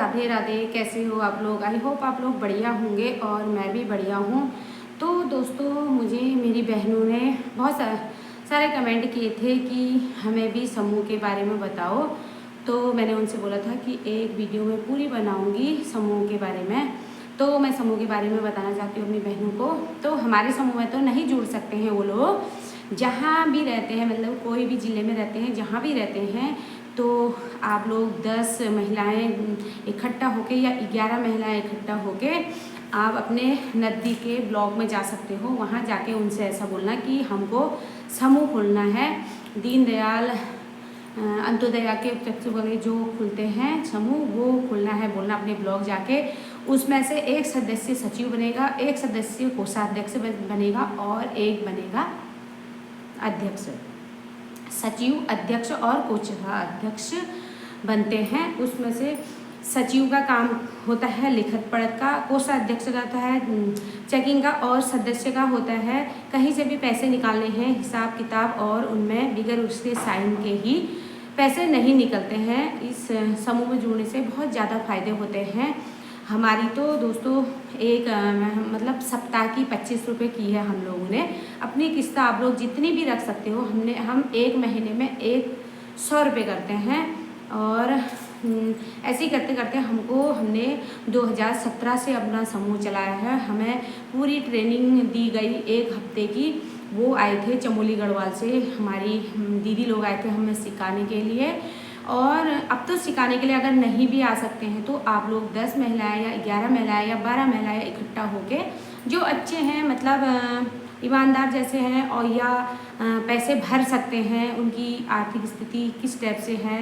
राधे राधे। कैसे हो आप लोग? आई होप आप लोग बढ़िया होंगे और मैं भी बढ़िया हूँ। तो दोस्तों, मुझे मेरी बहनों ने बहुत सारे कमेंट किए थे कि हमें भी समूह के बारे में बताओ। तो मैंने उनसे बोला था कि एक वीडियो में पूरी बनाऊँगी समूह के बारे में। तो मैं समूह के बारे में बताना चाहती हूँ अपनी बहनों को। तो हमारे समूह में तो नहीं जुड़ सकते हैं वो लोग, जहाँ भी रहते हैं, मतलब कोई भी ज़िले में रहते हैं, जहाँ भी रहते हैं। तो आप लोग 10 महिलाएं इकट्ठा होके या 11 महिलाएं इकट्ठा होके आप अपने नज़दीक के ब्लॉक में जा सकते हो। वहाँ जाके उनसे ऐसा बोलना कि हमको समूह खोलना है, दीनदयाल अंत्योदया के उपलक्ष्य वगैरह जो खुलते हैं समूह, वो खोलना है बोलना अपने ब्लॉक जाके। उसमें से एक सदस्य सचिव बनेगा, एक सदस्य कोषाध्यक्ष बनेगा और एक बनेगा अध्यक्ष। सचिव, अध्यक्ष और कोषाध्यक्ष बनते हैं। उसमें से सचिव का काम होता है लिखत पढ़त का, कोषाध्यक्ष का होता है चेकिंग का, और सदस्य का होता है कहीं से भी पैसे निकालने हैं, हिसाब किताब, और उनमें बगैर उसके साइन के ही पैसे नहीं निकलते हैं। इस समूह में जुड़ने से बहुत ज़्यादा फायदे होते हैं। हमारी तो दोस्तों एक मतलब सप्ताह की 25 रुपये की है हम लोगों ने। अपनी किस्त आप लोग जितनी भी रख सकते हो, हम एक महीने में 100 रुपये करते हैं। और ऐसे ही करते करते हमने 2017 से अपना समूह चलाया है। हमें पूरी ट्रेनिंग दी गई 1 हफ्ते की। वो आए थे चमोली गढ़वाल से, हमारी दीदी लोग आए थे हमें सिखाने के लिए। और अब तो सिखाने के लिए अगर नहीं भी आ सकते हैं तो आप लोग 10 महिलाएं या 11 महिलाएं या 12 महिलाएं इकट्ठा होके, जो अच्छे हैं, मतलब ईमानदार जैसे हैं, और या पैसे भर सकते हैं, उनकी आर्थिक स्थिति किस टाइप से है,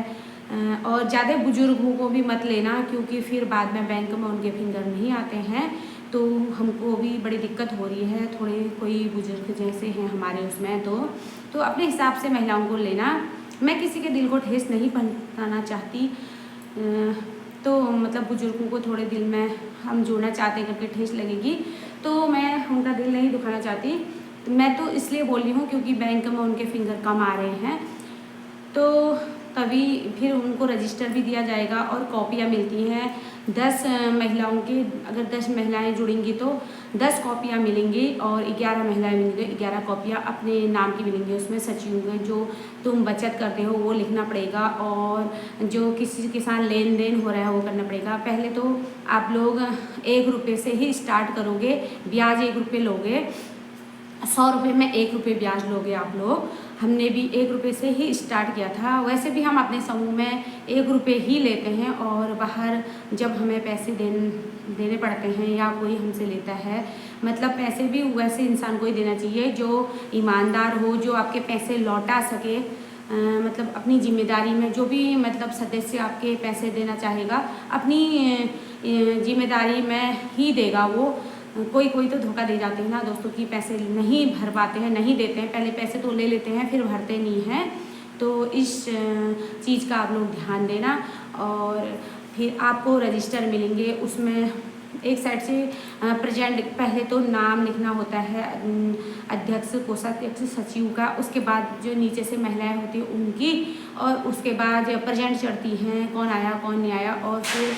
और ज़्यादा बुजुर्गों को भी मत लेना, क्योंकि फिर बाद में बैंक में उनके फिंगर नहीं आते हैं। तो हमको भी बड़ी दिक्कत हो रही है, थोड़े कोई बुजुर्ग जैसे हैं हमारे उसमें, तो अपने हिसाब से महिलाओं को लेना। मैं किसी के दिल को ठेस नहीं पहुँचाना चाहती, तो मतलब बुजुर्गों को थोड़े दिल में हम जोड़ना चाहते करके ठेस लगेगी, तो मैं उनका दिल नहीं दुखाना चाहती। तो मैं तो इसलिए बोल रही हूँ क्योंकि बैंक में उनके फिंगर कम आ रहे हैं, तो तभी फिर उनको रजिस्टर भी दिया जाएगा और कॉपियाँ मिलती हैं 10 महिलाओं के। अगर 10 महिलाएं जुड़ेंगी तो 10 कॉपियाँ मिलेंगी, और 11 महिलाएं मिलेंगी 11 कॉपियाँ अपने नाम की मिलेंगी। उसमें सचिव में जो तुम बचत करते हो वो लिखना पड़ेगा, और जो किसी के साथ लेन देन हो रहा है वो करना पड़ेगा। पहले तो आप लोग 1 रुपये से ही स्टार्ट करोगे, ब्याज 1 रुपये लोगे, 100 रुपये में 1 रुपये ब्याज लोगे आप लोग। हमने भी 1 रुपये से ही स्टार्ट किया था। वैसे भी हम अपने समूह में 1 रुपये ही लेते हैं, और बाहर जब हमें पैसे देने पड़ते हैं या कोई हमसे लेता है, मतलब पैसे भी वैसे इंसान को ही देना चाहिए जो ईमानदार हो, जो आपके पैसे लौटा सके। मतलब अपनी जिम्मेदारी में जो भी मतलब सदस्य आपके पैसे देना चाहेगा, अपनी जिम्मेदारी में ही देगा वो। कोई तो धोखा दे जाते हैं ना दोस्तों, कि पैसे नहीं भर पाते हैं, नहीं देते हैं, पहले पैसे तो ले लेते हैं फिर भरते नहीं हैं। तो इस चीज़ का आप लोग ध्यान देना। और फिर आपको रजिस्टर मिलेंगे, उसमें एक साइड से प्रेजेंट पहले तो नाम लिखना होता है अध्यक्ष, कोषाध्यक्ष, सचिव का। उसके बाद जो नीचे से महिलाएं होती हैं उनकी, और उसके बाद प्रेजेंट चढ़ती हैं कौन आया कौन नहीं आया। और फिर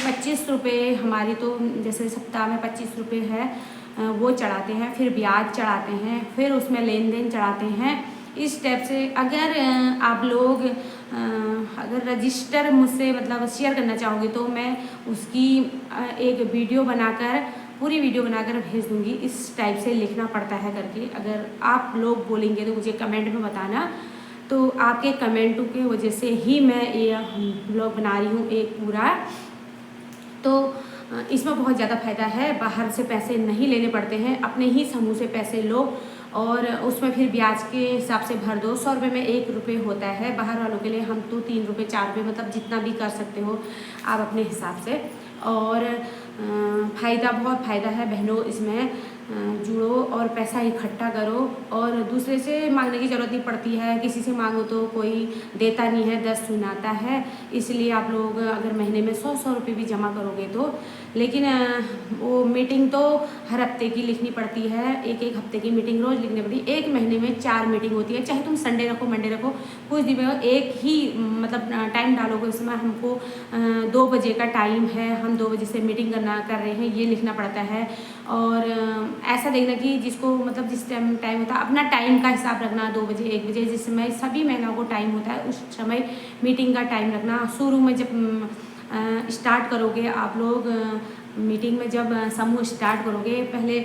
25 रुपये हमारी तो जैसे सप्ताह में 25 रुपये है वो चढ़ाते हैं, फिर ब्याज चढ़ाते हैं, फिर उसमें लेन देन चढ़ाते हैं। इस टाइप से अगर आप लोग अगर रजिस्टर मुझसे मतलब शेयर करना चाहोगे तो मैं उसकी एक वीडियो बनाकर, पूरी वीडियो बनाकर भेज दूँगी। इस टाइप से लिखना पड़ता है करके। अगर आप लोग बोलेंगे तो मुझे कमेंट में बताना। तो आपके कमेंटों की वजह से ही मैं ये ब्लॉग बना रही हूँ एक पूरा। तो इसमें बहुत ज़्यादा फ़ायदा है, बाहर से पैसे नहीं लेने पड़ते हैं, अपने ही समूह से पैसे लो, और उसमें फिर ब्याज के हिसाब से भर दो। 100 रुपये में 1 रुपये होता है, बाहर वालों के लिए हम तो 3 रुपये 4 रुपये, मतलब जितना भी कर सकते हो आप अपने हिसाब से। और बहुत फ़ायदा है बहनों इसमें। जुड़ो और पैसा इकट्ठा करो। और दूसरे से मांगने की ज़रूरत नहीं पड़ती है, किसी से मांगो तो कोई देता नहीं है, 10 सुनाता है। इसलिए आप लोग अगर महीने में 100-100 रुपये भी जमा करोगे तो, लेकिन वो मीटिंग तो हर हफ्ते की लिखनी पड़ती है, एक हफ्ते की मीटिंग रोज़ लिखनी पड़ती है। एक महीने में 4 मीटिंग होती है, चाहे तुम संडे रखो, मंडे रखो, कुछ दिन में एक ही मतलब टाइम डालोगे। इसमें हमको 2 बजे का टाइम है, हम 2 बजे से मीटिंग कर रहे हैं, ये लिखना पड़ता है। और ऐसा देखना कि जिसको मतलब जिस टाइम होता है, अपना टाइम का हिसाब रखना, 2 बजे 1 बजे जिस समय सभी महिलाओं को टाइम होता है उस समय मीटिंग का टाइम रखना। शुरू में जब स्टार्ट करोगे आप लोग मीटिंग में, जब समूह स्टार्ट करोगे, पहले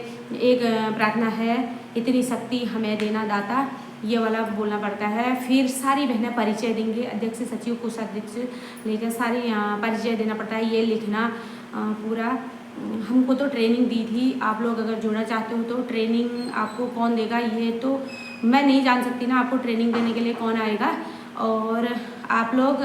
एक प्रार्थना है, इतनी शक्ति हमें देना दाता, ये वाला बोलना पड़ता है। फिर सारी बहनें परिचय देंगे, अध्यक्ष सचिव कोषाध्यक्ष लेकर सारी परिचय देना पड़ता है, ये लिखना पूरा। हमको तो ट्रेनिंग दी थी, आप लोग अगर जुड़ना चाहते हो तो ट्रेनिंग आपको कौन देगा ये तो मैं नहीं जान सकती ना, आपको ट्रेनिंग देने के लिए कौन आएगा। और आप लोग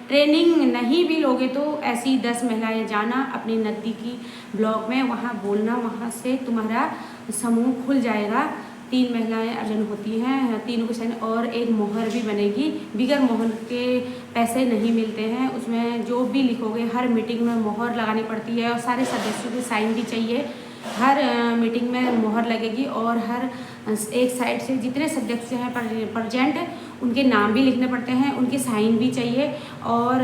ट्रेनिंग नहीं भी लोगे तो ऐसी 10 महिलाएं जाना अपनी नज़दीकी ब्लॉक में, वहाँ बोलना, वहाँ से तुम्हारा समूह खुल जाएगा। 3 महिलाएं अर्जन होती हैं, तीनों के साइन और एक मोहर भी बनेगी। बिगर मोहर के पैसे नहीं मिलते हैं, उसमें जो भी लिखोगे हर मीटिंग में मोहर लगानी पड़ती है और सारे सदस्यों के साइन भी चाहिए। हर मीटिंग में मोहर लगेगी और हर एक साइड से जितने सदस्य हैं प्रेजेंट उनके नाम भी लिखने पड़ते हैं, उनके साइन भी चाहिए। और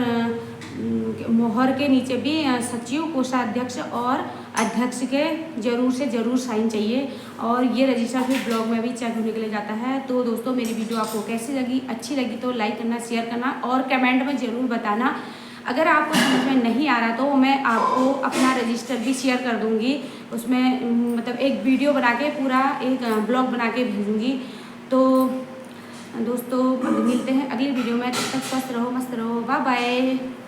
मोहर के नीचे भी सचिव कोषाध्यक्ष और अध्यक्ष के ज़रूर से ज़रूर साइन चाहिए। और ये रजिस्टर फिर ब्लॉग में भी चेक होने के लिए जाता है। तो दोस्तों मेरी वीडियो आपको कैसी लगी, अच्छी लगी तो लाइक करना, शेयर करना और कमेंट में ज़रूर बताना। अगर आपको समझ में नहीं आ रहा तो मैं आपको अपना रजिस्टर भी शेयर कर दूँगी, उसमें मतलब एक वीडियो बना के पूरा एक ब्लॉग बना के भेजूँगी। तो दोस्तों मिलते हैं अगली वीडियो में, तब तक स्वस्थ रहो, मस्त रहो, बाय बाय।